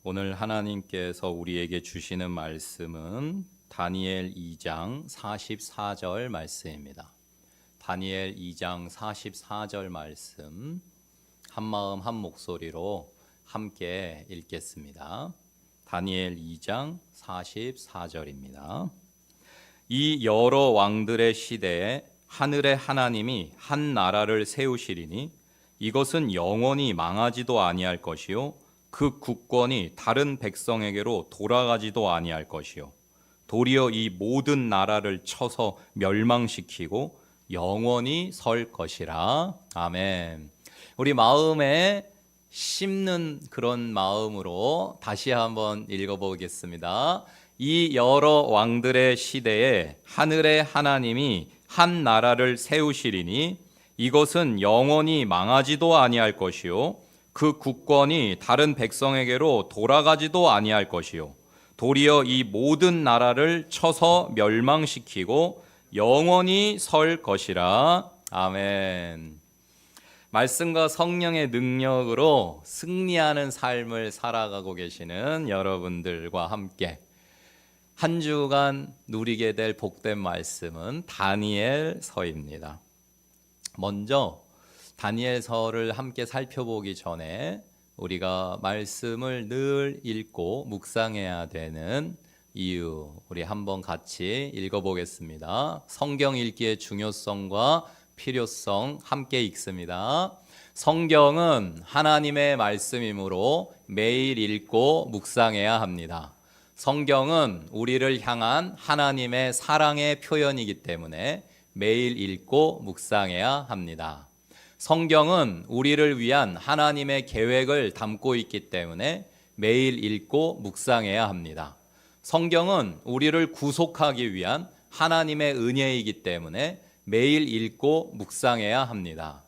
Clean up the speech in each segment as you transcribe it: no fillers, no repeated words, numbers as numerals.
오늘 하나님께서 우리에게 주시는 말씀은 다니엘 2장 44절 말씀입니다. 다니엘 2장 44절 말씀 한마음 한 목소리로 함께 읽겠습니다. 다니엘 2장 44절입니다. 이 여러 왕들의 시대에 하늘의 하나님이 한 나라를 세우시리니 이것은 영원히 망하지도 아니할 것이요 그 국권이 다른 백성에게로 돌아가지도 아니할 것이요 도리어 이 모든 나라를 쳐서 멸망시키고 영원히 설 것이라. 아멘. 우리 마음에 심는 그런 마음으로 다시 한번 읽어보겠습니다. 이 여러 왕들의 시대에 하늘의 하나님이 한 나라를 세우시리니 이것은 영원히 망하지도 아니할 것이요 그 국권이 다른 백성에게로 돌아가지도 아니할 것이요 도리어 이 모든 나라를 쳐서 멸망시키고 영원히 설 것이라. 아멘. 말씀과 성령의 능력으로 승리하는 삶을 살아가고 계시는 여러분들과 함께 한 주간 누리게 될 복된 말씀은 다니엘서입니다. 먼저 다니엘서를 함께 살펴보기 전에 우리가 말씀을 늘 읽고 묵상해야 되는 이유, 우리 한번 같이 읽어보겠습니다. 성경 읽기의 중요성과 필요성 함께 읽습니다. 성경은 하나님의 말씀이므로 매일 읽고 묵상해야 합니다. 성경은 우리를 향한 하나님의 사랑의 표현이기 때문에 매일 읽고 묵상해야 합니다. 성경은 우리를 위한 하나님의 계획을 담고 있기 때문에 매일 읽고 묵상해야 합니다. 성경은 우리를 구속하기 위한 하나님의 은혜이기 때문에 매일 읽고 묵상해야 합니다.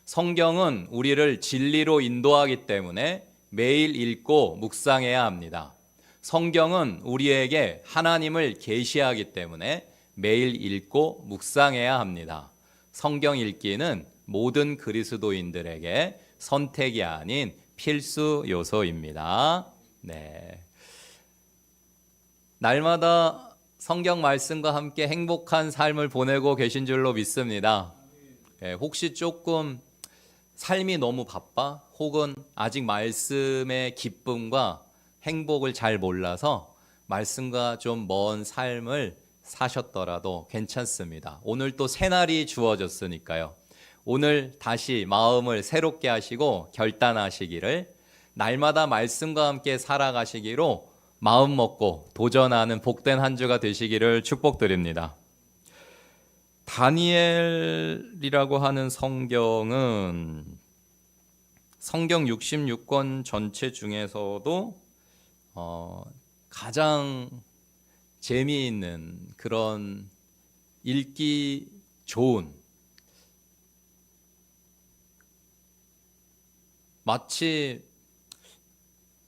성경은 우리를 진리로 인도하기 때문에 매일 읽고 묵상해야 합니다. 성경은 우리에게 하나님을 계시하기 때문에 매일 읽고 묵상해야 합니다. 성경 읽기는 모든 그리스도인들에게 선택이 아닌 필수 요소입니다. 네. 날마다 성경 말씀과 함께 행복한 삶을 보내고 계신 줄로 믿습니다. 네, 혹시 조금 삶이 너무 바빠? 혹은 아직 말씀의 기쁨과 행복을 잘 몰라서 말씀과 좀 먼 삶을 사셨더라도 괜찮습니다. 오늘 또 새날이 주어졌으니까요. 오늘 다시 마음을 새롭게 하시고 결단하시기를, 날마다 말씀과 함께 살아가시기로 마음 먹고 도전하는 복된 한 주가 되시기를 축복드립니다. 다니엘이라고 하는 성경은 성경 66권 전체 중에서도 가장 재미있는, 그런 읽기 좋은, 마치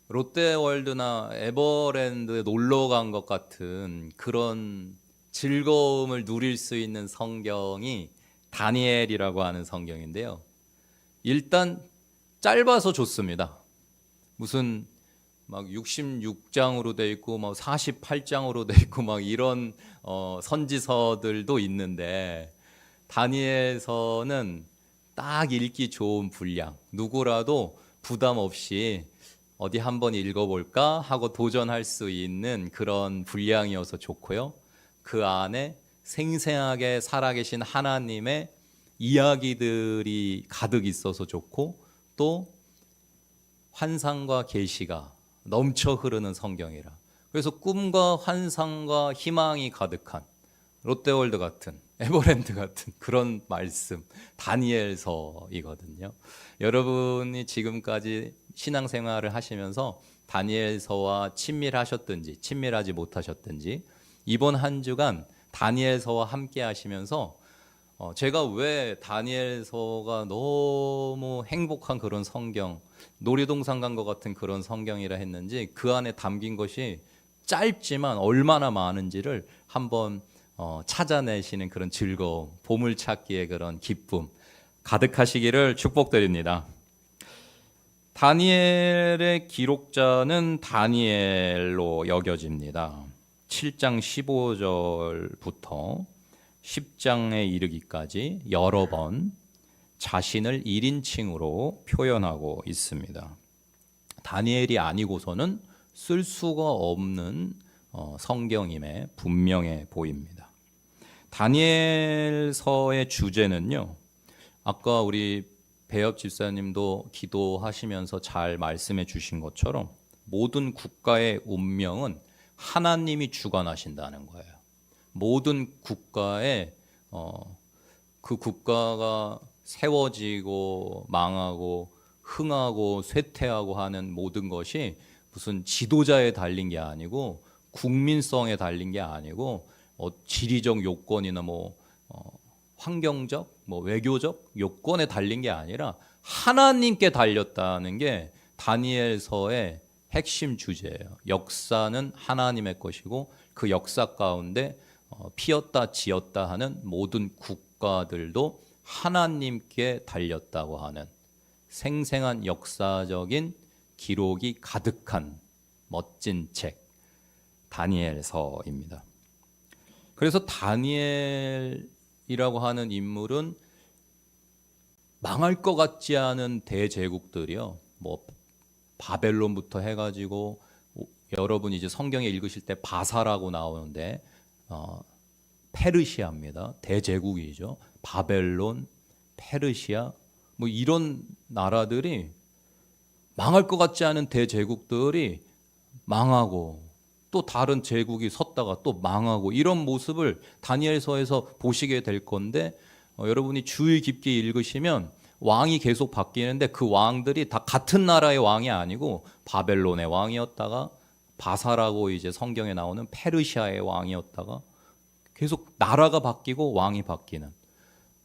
롯데월드나 에버랜드에 놀러 간 것 같은 그런 즐거움을 누릴 수 있는 성경이 다니엘이라고 하는 성경인데요. 일단 짧아서 좋습니다. 무슨 막 66장으로 돼 있고 막 48장으로 돼 있고 막 이런 선지서들도 있는데, 다니엘서는 딱 읽기 좋은 분량, 누구라도 부담 없이 어디 한번 읽어볼까 하고 도전할 수 있는 그런 분량이어서 좋고요. 그 안에 생생하게 살아계신 하나님의 이야기들이 가득 있어서 좋고, 또 환상과 계시가 넘쳐 흐르는 성경이라, 그래서 꿈과 환상과 희망이 가득한 롯데월드 같은, 에버랜드 같은 그런 말씀, 다니엘서이거든요. 여러분이 지금까지 신앙생활을 하시면서 다니엘서와 친밀하셨든지 친밀하지 못하셨든지, 이번 한 주간 다니엘서와 함께 하시면서 제가 왜 다니엘서가 너무 행복한 그런 성경, 놀이동산 간 것 같은 그런 성경이라 했는지, 그 안에 담긴 것이 짧지만 얼마나 많은지를 한번 찾아내시는 그런 즐거움, 보물찾기의 그런 기쁨 가득하시기를 축복드립니다. 다니엘의 기록자는 다니엘로 여겨집니다. 7장 15절부터 10장에 이르기까지 여러 번 자신을 1인칭으로 표현하고 있습니다. 다니엘이 아니고서는 쓸 수가 없는 성경임에 분명해 보입니다. 다니엘서의 주제는요, 아까 우리 배엽 집사님도 기도하시면서 잘 말씀해 주신 것처럼 모든 국가의 운명은 하나님이 주관하신다는 거예요. 모든 국가에 그 국가가 세워지고 망하고 흥하고 쇠퇴하고 하는 모든 것이 무슨 지도자에 달린 게 아니고 국민성에 달린 게 아니고 지리적 요건이나 환경적 외교적 요건에 달린 게 아니라 하나님께 달렸다는 게 다니엘서의 핵심 주제예요. 역사는 하나님의 것이고 그 역사 가운데 피었다 지었다 하는 모든 국가들도 하나님께 달렸다고 하는 생생한 역사적인 기록이 가득한 멋진 책 다니엘서입니다. 그래서 다니엘이라고 하는 인물은 망할 것 같지 않은 대제국들이요, 바벨론부터 해가지고 여러분 이제 성경에 읽으실 때 바사라고 나오는데 페르시아입니다. 대제국이죠. 바벨론, 페르시아 이런 나라들이 망할 것 같지 않은 대제국들이 망하고 또 다른 제국이 섰다가 또 망하고 이런 모습을 다니엘서에서 보시게 될 건데 여러분이 주의 깊게 읽으시면 왕이 계속 바뀌는데 그 왕들이 다 같은 나라의 왕이 아니고 바벨론의 왕이었다가 바사라고 이제 성경에 나오는 페르시아의 왕이었다가 계속 나라가 바뀌고 왕이 바뀌는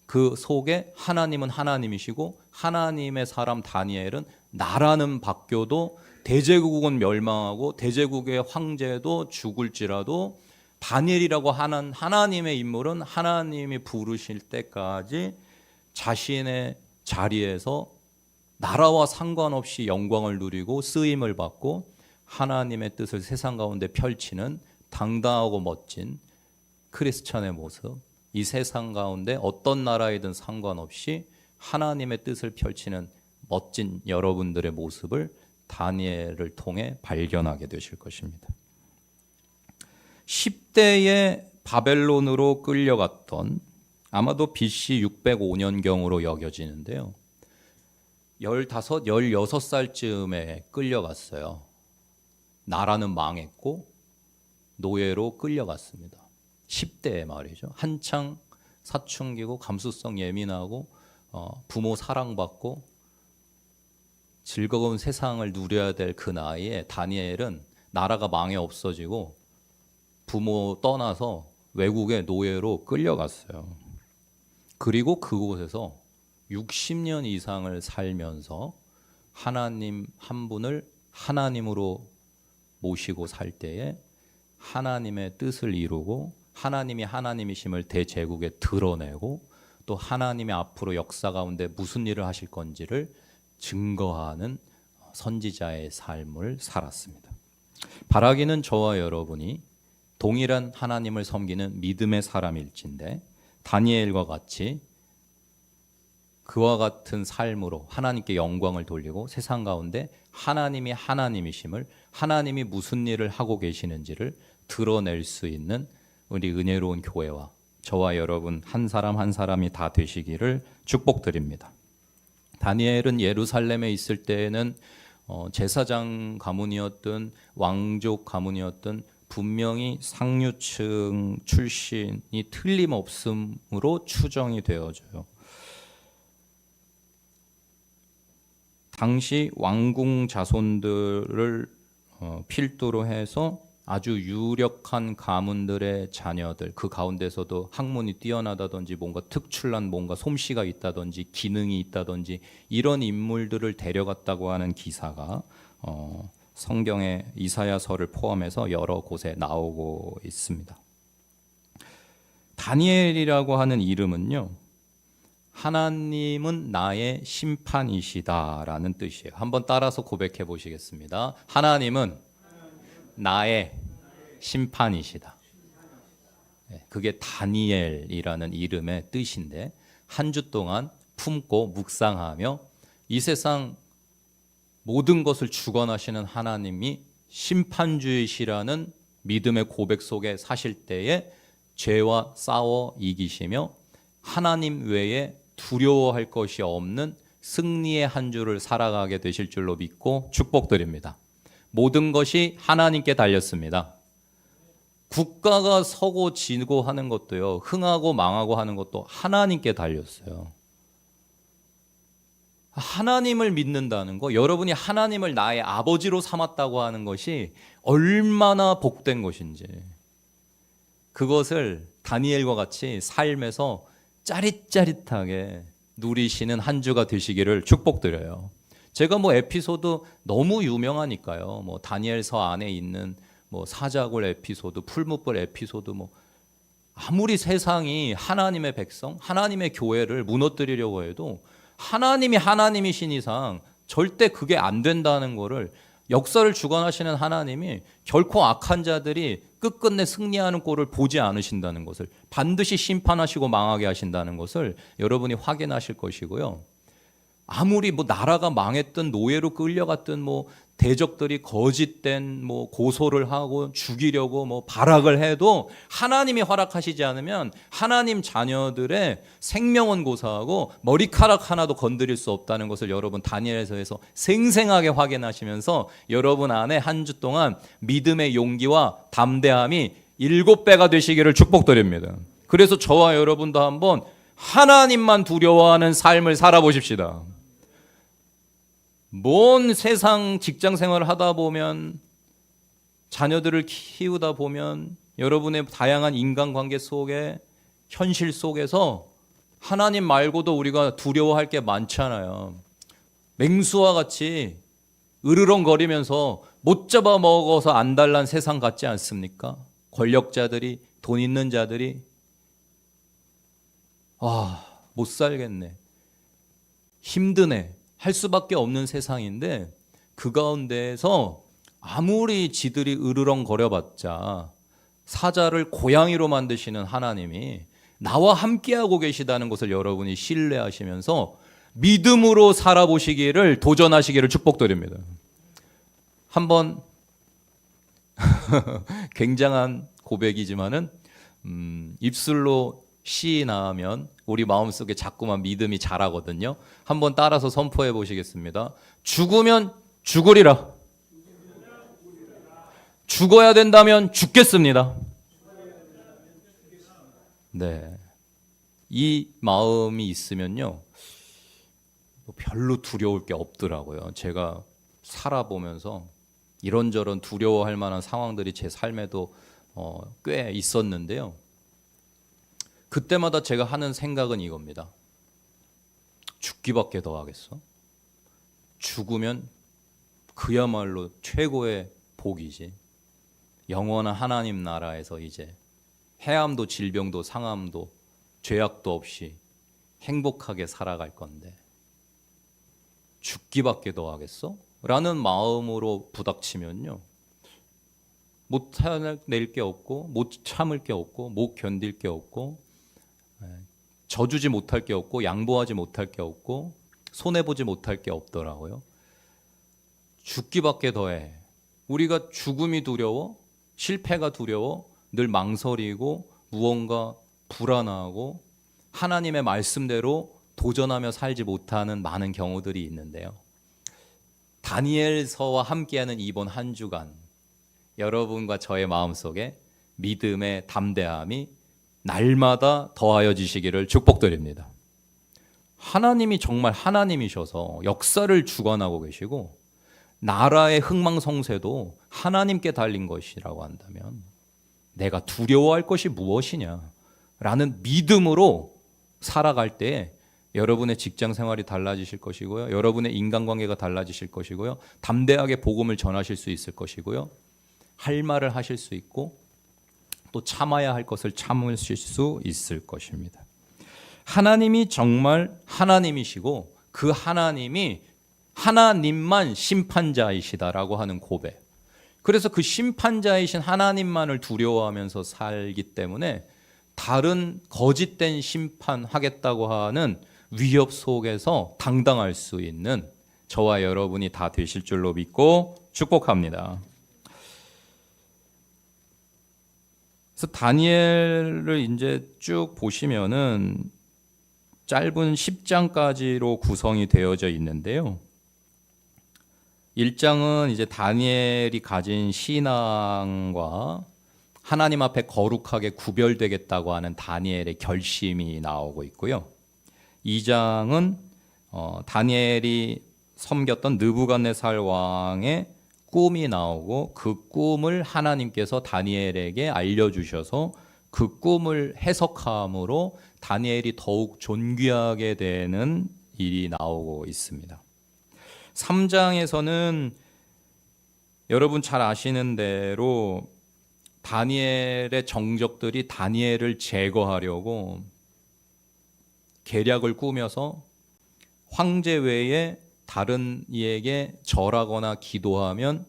그 속에 하나님은 하나님이시고 하나님의 사람 다니엘은 나라는 바뀌어도 대제국은 멸망하고 대제국의 황제도 죽을지라도 다니엘이라고 하는 하나님의 인물은 하나님이 부르실 때까지 자신의 자리에서 나라와 상관없이 영광을 누리고 쓰임을 받고 하나님의 뜻을 세상 가운데 펼치는 당당하고 멋진 크리스찬의 모습, 이 세상 가운데 어떤 나라이든 상관없이 하나님의 뜻을 펼치는 멋진 여러분들의 모습을 다니엘을 통해 발견하게 되실 것입니다. 10대에 바벨론으로 끌려갔던 아마도 BC 605년경으로 여겨지는데요. 15, 16살쯤에 끌려갔어요. 나라는 망했고 노예로 끌려갔습니다. 10대에 말이죠. 한창 사춘기고 감수성 예민하고 부모 사랑받고 즐거운 세상을 누려야 될 그 나이에 다니엘은 나라가 망해 없어지고 부모 떠나서 외국의 노예로 끌려갔어요. 그리고 그곳에서 60년 이상을 살면서 하나님 한 분을 하나님으로 모시고 살 때에 하나님의 뜻을 이루고 하나님이 하나님이심을 대제국에 드러내고 또 하나님이 앞으로 역사 가운데 무슨 일을 하실 건지를 증거하는 선지자의 삶을 살았습니다. 바라기는 저와 여러분이 동일한 하나님을 섬기는 믿음의 사람일진데 다니엘과 같이 그와 같은 삶으로 하나님께 영광을 돌리고 세상 가운데 하나님이 하나님이심을, 하나님이 무슨 일을 하고 계시는지를 드러낼 수 있는 우리 은혜로운 교회와 저와 여러분 한 사람 한 사람이 다 되시기를 축복드립니다. 다니엘은 예루살렘에 있을 때에는 제사장 가문이었든 왕족 가문이었든 분명히 상류층 출신이 틀림없음으로 추정이 되어져요. 당시 왕궁 자손들을 필두로 해서 아주 유력한 가문들의 자녀들, 그 가운데서도 학문이 뛰어나다든지 뭔가 특출난 뭔가 솜씨가 있다든지 기능이 있다든지 이런 인물들을 데려갔다고 하는 기사가 성경의 이사야서를 포함해서 여러 곳에 나오고 있습니다. 다니엘이라고 하는 이름은요, 하나님은 나의 심판이시다라는 뜻이에요. 한번 따라서 고백해 보시겠습니다. 하나님은 나의 심판이시다. 그게 다니엘이라는 이름의 뜻인데 한 주 동안 품고 묵상하며 이 세상 모든 것을 주관하시는 하나님이 심판주이시라는 믿음의 고백 속에 사실 때에 죄와 싸워 이기시며 하나님 외에 두려워할 것이 없는 승리의 한 주를 살아가게 되실 줄로 믿고 축복드립니다. 모든 것이 하나님께 달렸습니다. 국가가 서고 지고 하는 것도요, 흥하고 망하고 하는 것도 하나님께 달렸어요. 하나님을 믿는다는 거, 여러분이 하나님을 나의 아버지로 삼았다고 하는 것이 얼마나 복된 것인지, 그것을 다니엘과 같이 삶에서 짜릿짜릿하게 누리시는 한 주가 되시기를 축복드려요. 제가 에피소드 너무 유명하니까요. 다니엘서 안에 있는 사자굴 에피소드, 풀무불 에피소드, 아무리 세상이 하나님의 백성, 하나님의 교회를 무너뜨리려고 해도 하나님이 하나님이신 이상 절대 그게 안 된다는 거를, 역사를 주관하시는 하나님이 결코 악한 자들이 끝끝내 승리하는 꼴을 보지 않으신다는 것을, 반드시 심판하시고 망하게 하신다는 것을 여러분이 확인하실 것이고요. 아무리 나라가 망했든 노예로 끌려갔든 대적들이 거짓된 고소를 하고 죽이려고 발악을 해도 하나님이 허락하시지 않으면 하나님 자녀들의 생명은 고사하고 머리카락 하나도 건드릴 수 없다는 것을 여러분 다니엘서에서 생생하게 확인하시면서 여러분 안에 한 주 동안 믿음의 용기와 담대함이 7배가 되시기를 축복드립니다. 그래서 저와 여러분도 한번 하나님만 두려워하는 삶을 살아보십시다. 먼 세상 직장 생활을 하다 보면, 자녀들을 키우다 보면, 여러분의 다양한 인간관계 속에, 현실 속에서 하나님 말고도 우리가 두려워할 게 많잖아요. 맹수와 같이 으르렁거리면서 못 잡아먹어서 안달난 세상 같지 않습니까? 권력자들이, 돈 있는 자들이 못 살겠네, 힘드네 할 수밖에 없는 세상인데, 그 가운데에서 아무리 지들이 으르렁거려봤자 사자를 고양이로 만드시는 하나님이 나와 함께하고 계시다는 것을 여러분이 신뢰하시면서 믿음으로 살아보시기를, 도전하시기를 축복드립니다. 한번 굉장한 고백이지만은 입술로 시인하면 우리 마음속에 자꾸만 믿음이 자라거든요. 한번 따라서 선포해 보시겠습니다. 죽으면 죽으리라. 죽어야 된다면 죽겠습니다. 네, 이 마음이 있으면요, 별로 두려울 게 없더라고요. 제가 살아보면서 이런저런 두려워할 만한 상황들이 제 삶에도 꽤 있었는데요. 그때마다 제가 하는 생각은 이겁니다. 죽기밖에 더 하겠어? 죽으면 그야말로 최고의 복이지. 영원한 하나님 나라에서 이제 해함도 질병도 상함도 죄악도 없이 행복하게 살아갈 건데 죽기밖에 더 하겠어? 라는 마음으로 부닥치면요, 못 해낼 게 없고, 못 참을 게 없고, 못 견딜 게 없고, 져주지 못할 게 없고, 양보하지 못할 게 없고, 손해보지 못할 게 없더라고요. 죽기밖에 더해. 우리가 죽음이 두려워, 실패가 두려워, 늘 망설이고 무언가 불안하고 하나님의 말씀대로 도전하며 살지 못하는 많은 경우들이 있는데요. 다니엘서와 함께하는 이번 한 주간, 여러분과 저의 마음속에 믿음의 담대함이 날마다 더하여지시기를 축복드립니다. 하나님이 정말 하나님이셔서 역사를 주관하고 계시고 나라의 흥망성쇠도 하나님께 달린 것이라고 한다면 내가 두려워할 것이 무엇이냐 라는 믿음으로 살아갈 때 여러분의 직장 생활이 달라지실 것이고요, 여러분의 인간관계가 달라지실 것이고요, 담대하게 복음을 전하실 수 있을 것이고요, 할 말을 하실 수 있고 또 참아야 할 것을 참으실 수 있을 것입니다. 하나님이 정말 하나님이시고 그 하나님이 하나님만 심판자이시다라고 하는 고백. 그래서 그 심판자이신 하나님만을 두려워하면서 살기 때문에 다른 거짓된 심판하겠다고 하는 위협 속에서 당당할 수 있는 저와 여러분이 다 되실 줄로 믿고 축복합니다. 그래서 다니엘을 이제 쭉 보시면은 짧은 10장까지로 구성이 되어져 있는데요. 1장은 이제 다니엘이 가진 신앙과 하나님 앞에 거룩하게 구별되겠다고 하는 다니엘의 결심이 나오고 있고요. 2장은 다니엘이 섬겼던 느부갓네살 왕의 꿈이 나오고 그 꿈을 하나님께서 다니엘에게 알려주셔서 그 꿈을 해석함으로 다니엘이 더욱 존귀하게 되는 일이 나오고 있습니다. 3장에서는 여러분 잘 아시는 대로 다니엘의 정적들이 다니엘을 제거하려고 계략을 꾸며서 황제 외에 다른 이에게 절하거나 기도하면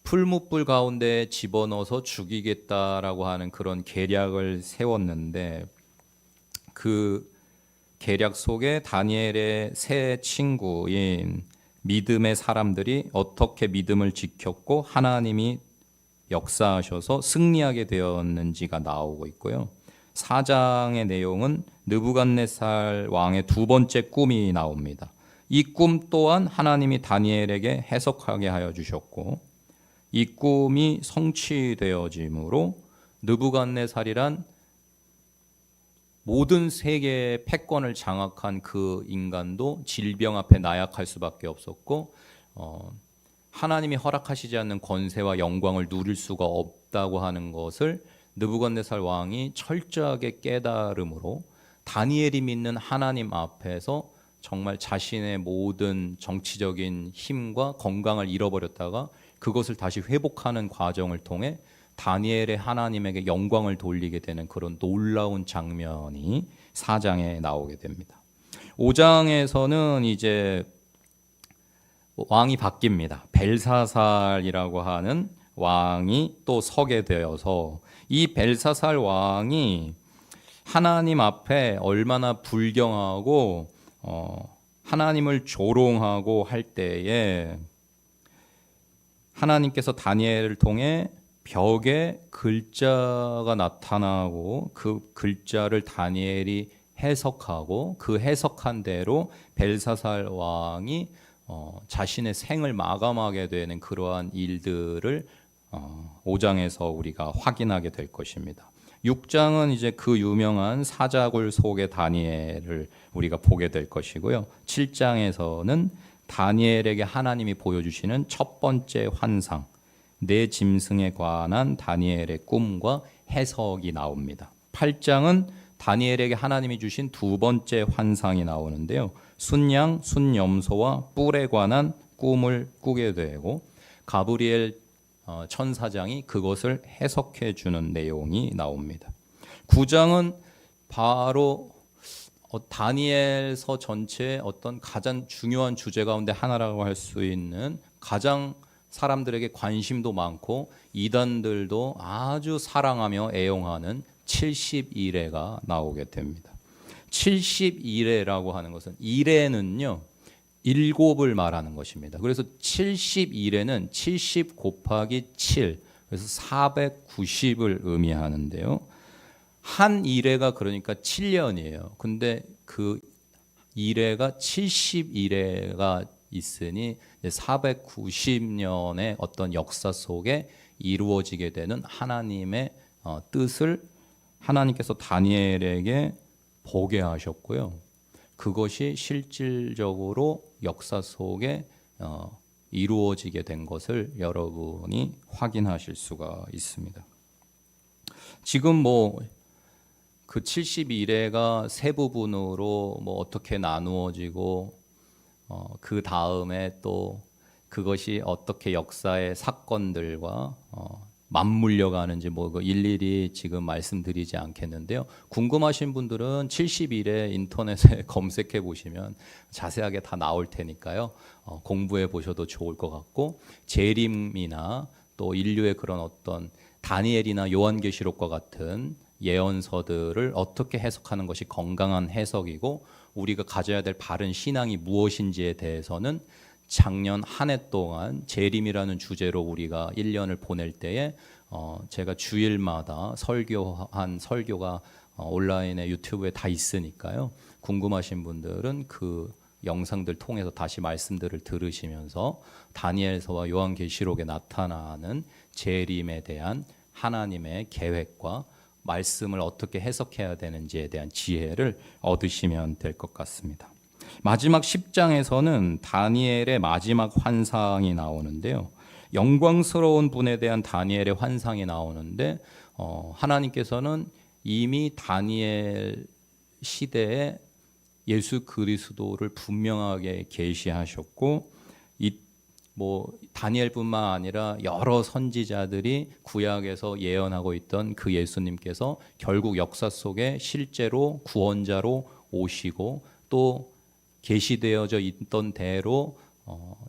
풀무불 가운데 집어넣어서 죽이겠다라고 하는 그런 계략을 세웠는데 그 계략 속에 다니엘의 세 친구인 믿음의 사람들이 어떻게 믿음을 지켰고 하나님이 역사하셔서 승리하게 되었는지가 나오고 있고요. 4장의 내용은 느부갓네살 왕의 두 번째 꿈이 나옵니다. 이 꿈 또한 하나님이 다니엘에게 해석하게 하여 주셨고 이 꿈이 성취되어짐으로 느부갓네살이란 모든 세계의 패권을 장악한 그 인간도 질병 앞에 나약할 수밖에 없었고 하나님이 허락하시지 않는 권세와 영광을 누릴 수가 없다고 하는 것을 느부갓네살 왕이 철저하게 깨달음으로 다니엘이 믿는 하나님 앞에서 정말 자신의 모든 정치적인 힘과 건강을 잃어버렸다가 그것을 다시 회복하는 과정을 통해 다니엘의 하나님에게 영광을 돌리게 되는 그런 놀라운 장면이 4장에 나오게 됩니다. 5장에서는 이제 왕이 바뀝니다. 벨사살이라고 하는 왕이 또 서게 되어서 이 벨사살 왕이 하나님 앞에 얼마나 불경하고 하나님을 조롱하고 할 때에 하나님께서 다니엘을 통해 벽에 글자가 나타나고 그 글자를 다니엘이 해석하고 그 해석한 대로 벨사살 왕이 자신의 생을 마감하게 되는 그러한 일들을 5장에서 우리가 확인하게 될 것입니다. 6장은 이제 그 유명한 사자굴 속의 다니엘을 우리가 보게 될 것이고요. 7장에서는 다니엘에게 하나님이 보여주시는 첫 번째 환상, 네 짐승에 관한 다니엘의 꿈과 해석이 나옵니다. 8장은 다니엘에게 하나님이 주신 두 번째 환상이 나오는데요. 순양, 순염소와 뿔에 관한 꿈을 꾸게 되고 가브리엘 천사장이 그것을 해석해 주는 내용이 나옵니다. 9장은 바로 다니엘서 전체의 어떤 가장 중요한 주제 가운데 하나라고 할 수 있는 가장 사람들에게 관심도 많고 이단들도 아주 사랑하며 애용하는 70일해가 나오게 됩니다. 70일해라고 하는 것은 일해는요 7을 말하는 것입니다. 그래서 70일해는 70 곱하기 7 그래서 490을 의미하는데요. 한 일해가 그러니까 7년이에요. 근데 그 일해가 70일해가 있으니 490년의 어떤 역사 속에 이루어지게 되는 하나님의 뜻을 하나님께서 다니엘에게 보게 하셨고요. 그것이 실질적으로 역사 속에 이루어지게 된 것을 여러분이 확인하실 수가 있습니다. 지금 그 72일해가 세 부분으로 어떻게 나누어지고 그 다음에 또 그것이 어떻게 역사의 사건들과 맞물려 가는지 뭐 일일이 지금 말씀드리지 않겠는데요. 궁금하신 분들은 70일에 인터넷에 검색해 보시면 자세하게 다 나올 테니까요. 공부해 보셔도 좋을 것 같고, 재림이나 또 인류의 그런 어떤 다니엘이나 요한계시록과 같은 예언서들을 어떻게 해석하는 것이 건강한 해석이고 우리가 가져야 될 바른 신앙이 무엇인지에 대해서는 작년 한 해 동안 재림이라는 주제로 우리가 1년을 보낼 때에 제가 주일마다 설교한 설교가 온라인에 유튜브에 다 있으니까요. 궁금하신 분들은 그 영상들 통해서 다시 말씀들을 들으시면서 다니엘서와 요한계시록에 나타나는 재림에 대한 하나님의 계획과 말씀을 어떻게 해석해야 되는지에 대한 지혜를 얻으시면 될 것 같습니다. 마지막 10장에서는 다니엘의 마지막 환상이 나오는데요. 영광스러운 분에 대한 다니엘의 환상이 나오는데 하나님께서는 이미 다니엘 시대에 예수 그리스도를 분명하게 계시하셨고 다니엘뿐만 아니라 여러 선지자들이 구약에서 예언하고 있던 그 예수님께서 결국 역사 속에 실제로 구원자로 오시고 또 계시되어져 있던 대로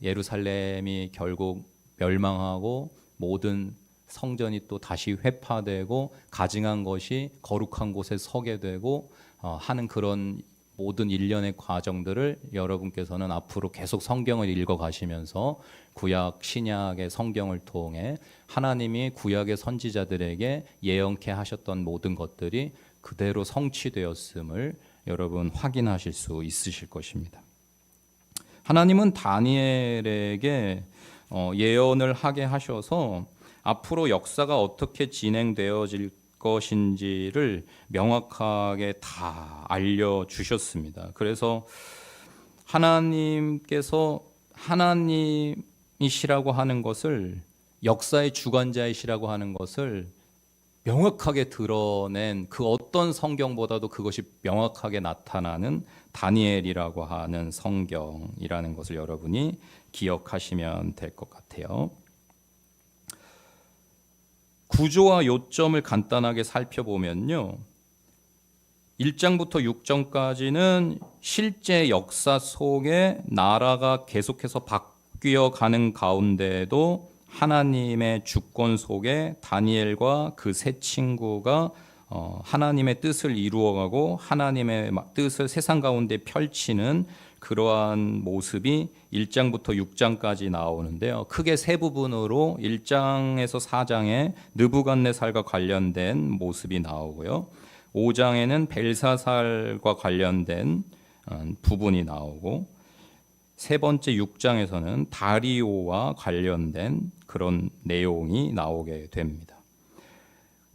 예루살렘이 결국 멸망하고 모든 성전이 또 다시 회파되고 가증한 것이 거룩한 곳에 서게 되고 하는 그런 모든 일련의 과정들을 여러분께서는 앞으로 계속 성경을 읽어가시면서 구약 신약의 성경을 통해 하나님이 구약의 선지자들에게 예언케 하셨던 모든 것들이 그대로 성취되었음을 여러분 확인하실 수 있으실 것입니다. 하나님은 다니엘에게 예언을 하게 하셔서 앞으로 역사가 어떻게 진행되어질 것인지를 명확하게 다 알려주셨습니다. 그래서 하나님께서 하나님이시라고 하는 것을, 역사의 주관자이시라고 하는 것을 명확하게 드러낸 그 어떤 성경보다도 그것이 명확하게 나타나는 다니엘이라고 하는 성경이라는 것을 여러분이 기억하시면 될 것 같아요. 구조와 요점을 간단하게 살펴보면요, 1장부터 6장까지는 실제 역사 속에 나라가 계속해서 바뀌어가는 가운데도 하나님의 주권 속에 다니엘과 그 세 친구가 하나님의 뜻을 이루어가고 하나님의 뜻을 세상 가운데 펼치는 그러한 모습이 1장부터 6장까지 나오는데요. 크게 세 부분으로 1장에서 4장에 느부갓네살과 관련된 모습이 나오고요. 5장에는 벨사살과 관련된 부분이 나오고, 세 번째 6장에서는 다리오와 관련된 그런 내용이 나오게 됩니다.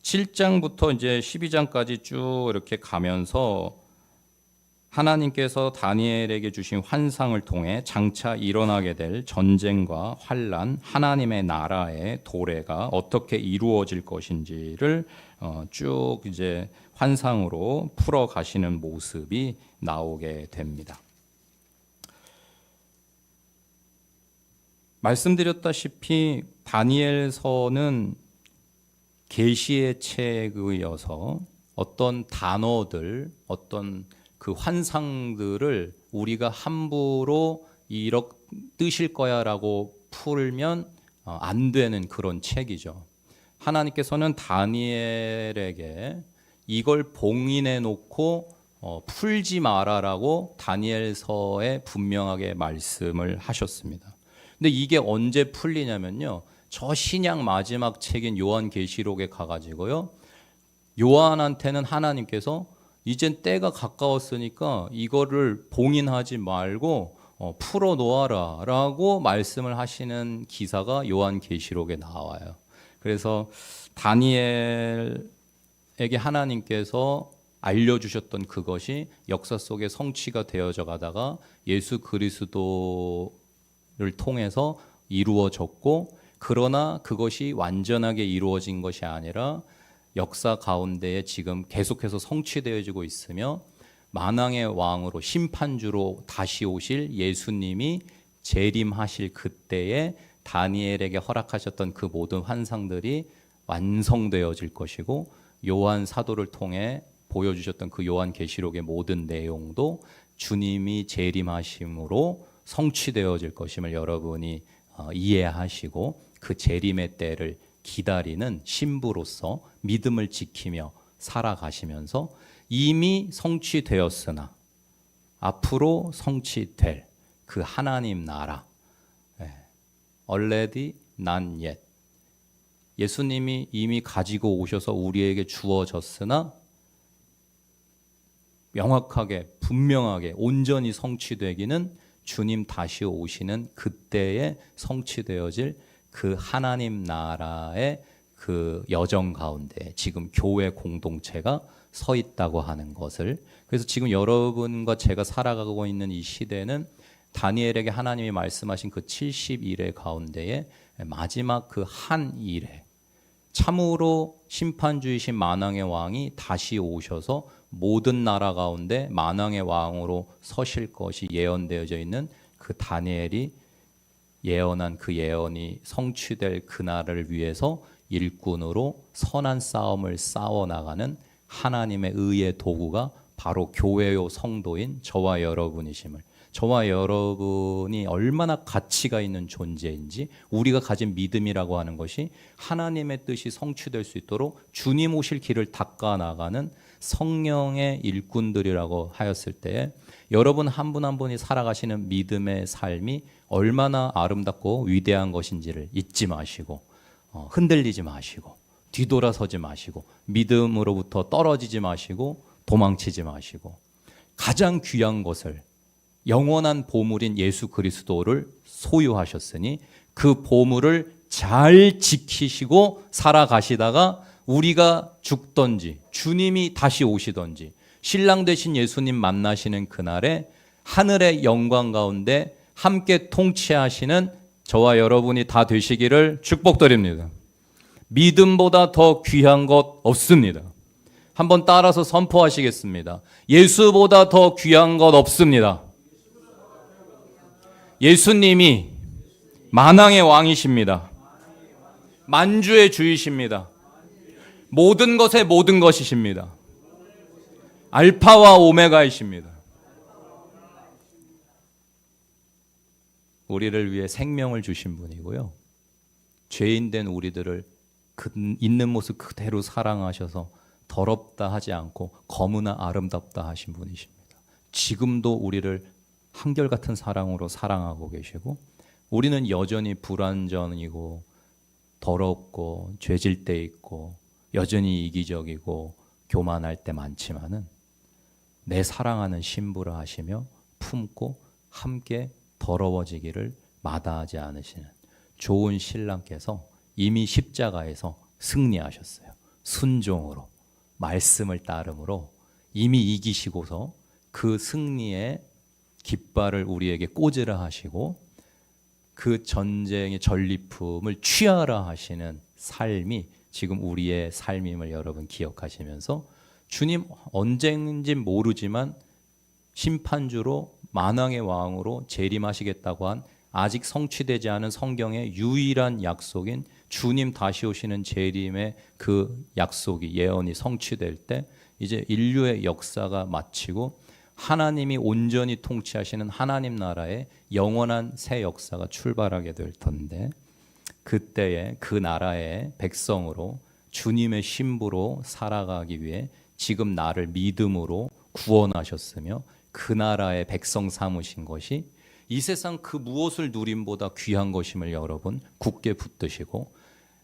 7장부터 이제 12장까지 쭉 이렇게 가면서 하나님께서 다니엘에게 주신 환상을 통해 장차 일어나게 될 전쟁과 환란, 하나님의 나라의 도래가 어떻게 이루어질 것인지를 쭉 이제 환상으로 풀어 가시는 모습이 나오게 됩니다. 말씀드렸다시피 다니엘서는 계시의 책이어서 어떤 단어들, 어떤 그 환상들을 우리가 함부로 이렇게 뜨실 거야라고 풀면 안 되는 그런 책이죠. 하나님께서는 다니엘에게 이걸 봉인해 놓고 풀지 마라라고 다니엘서에 분명하게 말씀을 하셨습니다. 근데 이게 언제 풀리냐면요, 저 신약 마지막 책인 요한계시록에 가가지고요, 요한한테는 하나님께서 이젠 때가 가까웠으니까 이거를 봉인하지 말고 풀어 놓아라 라고 말씀을 하시는 기사가 요한계시록에 나와요. 그래서 다니엘에게 하나님께서 알려주셨던 그것이 역사 속에 성취가 되어져 가다가 예수 그리스도를 통해서 이루어졌고, 그러나 그것이 완전하게 이루어진 것이 아니라 역사 가운데에 지금 계속해서 성취되어지고 있으며, 만왕의 왕으로 심판주로 다시 오실 예수님이 재림하실 그때에 다니엘에게 허락하셨던 그 모든 환상들이 완성되어질 것이고 요한 사도를 통해 보여주셨던 그 요한계시록의 모든 내용도 주님이 재림하심으로 성취되어질 것임을 여러분이 이해하시고 그 재림의 때를 기다리는 신부로서 믿음을 지키며 살아가시면서 이미 성취되었으나 앞으로 성취될 그 하나님 나라, already not yet, 예수님이 이미 가지고 오셔서 우리에게 주어졌으나 명확하게 분명하게 온전히 성취되기는 주님 다시 오시는 그때에 성취되어질 그 하나님 나라의 그 여정 가운데 지금 교회 공동체가 서 있다고 하는 것을, 그래서 지금 여러분과 제가 살아가고 있는 이 시대는 다니엘에게 하나님이 말씀하신 그 70일의 가운데에 마지막 그 한 일에 참으로 심판주이신 만왕의 왕이 다시 오셔서 모든 나라 가운데 만왕의 왕으로 서실 것이 예언되어져 있는 그 다니엘이 예언한 그 예언이 성취될 그날을 위해서 일꾼으로 선한 싸움을 싸워나가는 하나님의 의의 도구가 바로 교회요 성도인 저와 여러분이심을, 저와 여러분이 얼마나 가치가 있는 존재인지, 우리가 가진 믿음이라고 하는 것이 하나님의 뜻이 성취될 수 있도록 주님 오실 길을 닦아나가는 성령의 일꾼들이라고 하였을 때 여러분 한 분 한 분이 살아가시는 믿음의 삶이 얼마나 아름답고 위대한 것인지를 잊지 마시고 흔들리지 마시고 뒤돌아서지 마시고 믿음으로부터 떨어지지 마시고 도망치지 마시고 가장 귀한 것을, 영원한 보물인 예수 그리스도를 소유하셨으니 그 보물을 잘 지키시고 살아가시다가 우리가 죽던지 주님이 다시 오시던지 신랑 되신 예수님 만나시는 그날에 하늘의 영광 가운데 함께 통치하시는 저와 여러분이 다 되시기를 축복드립니다. 믿음보다 더 귀한 것 없습니다. 한번 따라서 선포하시겠습니다. 예수보다 더 귀한 것 없습니다. 예수님이 만왕의 왕이십니다. 만주의 주이십니다. 모든 것의 모든 것이십니다. 알파와 오메가이십니다. 우리를 위해 생명을 주신 분이고요. 죄인된 우리들을 있는 모습 그대로 사랑하셔서 더럽다 하지 않고 거무나 아름답다 하신 분이십니다. 지금도 우리를 한결같은 사랑으로 사랑하고 계시고, 우리는 여전히 불완전이고 더럽고 죄질 때 있고 여전히 이기적이고 교만할 때 많지만은 내 사랑하는 신부라 하시며 품고 함께 더러워지기를 마다하지 않으시는 좋은 신랑께서 이미 십자가에서 승리하셨어요. 순종으로, 말씀을 따름으로 이미 이기시고서 그 승리의 깃발을 우리에게 꽂으라 하시고 그 전쟁의 전리품을 취하라 하시는 삶이 지금 우리의 삶임을 여러분 기억하시면서, 주님 언제인지 모르지만 심판주로 만왕의 왕으로 재림하시겠다고 한 아직 성취되지 않은 성경의 유일한 약속인 주님 다시 오시는 재림의 그 약속이, 예언이 성취될 때 이제 인류의 역사가 마치고 하나님이 온전히 통치하시는 하나님 나라의 영원한 새 역사가 출발하게 될 텐데, 그때에 그 나라의 백성으로 주님의 신부로 살아가기 위해 지금 나를 믿음으로 구원하셨으며 그 나라의 백성 삼으신 것이 이 세상 그 무엇을 누림보다 귀한 것임을 여러분 굳게 붙드시고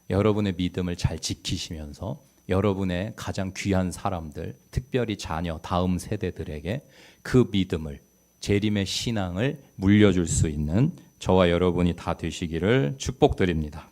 여러분의 믿음을 잘 지키시면서 여러분의 가장 귀한 사람들, 특별히 자녀, 다음 세대들에게 그 믿음을, 재림의 신앙을 물려줄 수 있는 저와 여러분이 다 되시기를 축복드립니다.